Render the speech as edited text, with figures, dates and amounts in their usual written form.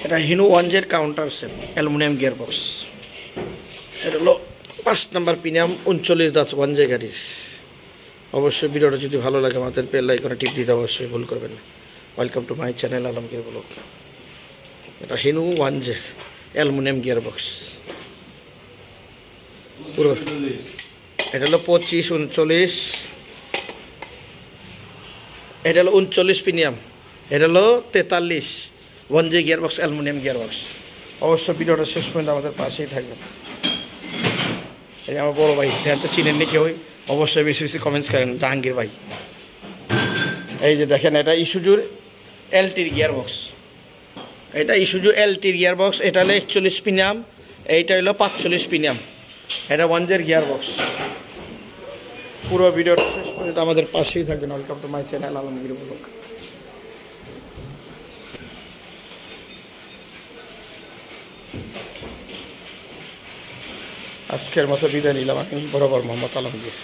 এটা হিনু ওয়ানজের counter set aluminium gearbox. এটা হলো 5 নম্বর প্রিমিয়াম 39 দাঁত ওয়ানজে গাড়ির। অবশ্যই ভিডিওটা যদি ভালো লাগে আমাদের বেল আইকনে টিপ দিতে অবশ্যই ভুল করবেন না। Welcome to my channel Alamgir blog. এটা হিনু ওয়ানজের অ্যালুমিনিয়াম গিয়ারবক্স পুরো। এটা হলো 25 39, এটা হলো 39 প্রিমিয়াম, এটা হলো 43 ওয়ানজে গিয়ারবক্স অ্যালুমিনিয়াম গিয়ারবক্স। অবশ্যই ভিডিওটা শেষ পর্যন্ত আমাদের পাশেই থাকবেন। এই আমার বড় ভাই, হ্যাঁ তো চিনেন নি কেউ, অবশ্যই বেশি বেশি কমেন্টস করেন জাহাঙ্গীর ভাই। এই যে দেখেন এটা ইসুজুর এলটির গিয়ারবক্স, এটা ইসুজু এলটির গিয়ারবক্স। এটা হলো 41 প্রিমিয়াম, এইটা হলো 45 প্রিমিয়াম। এটা ওয়ানজের গিয়ারবক্স। পুরো ভিডিওটা শেষ পর্যন্ত আমাদের পাশেই থাকবেন। Welcome to my channel Alamgir blog. আজকের মতো বিদায় নিলাম আমি বরাবর মোহাম্মদ আলমগীর।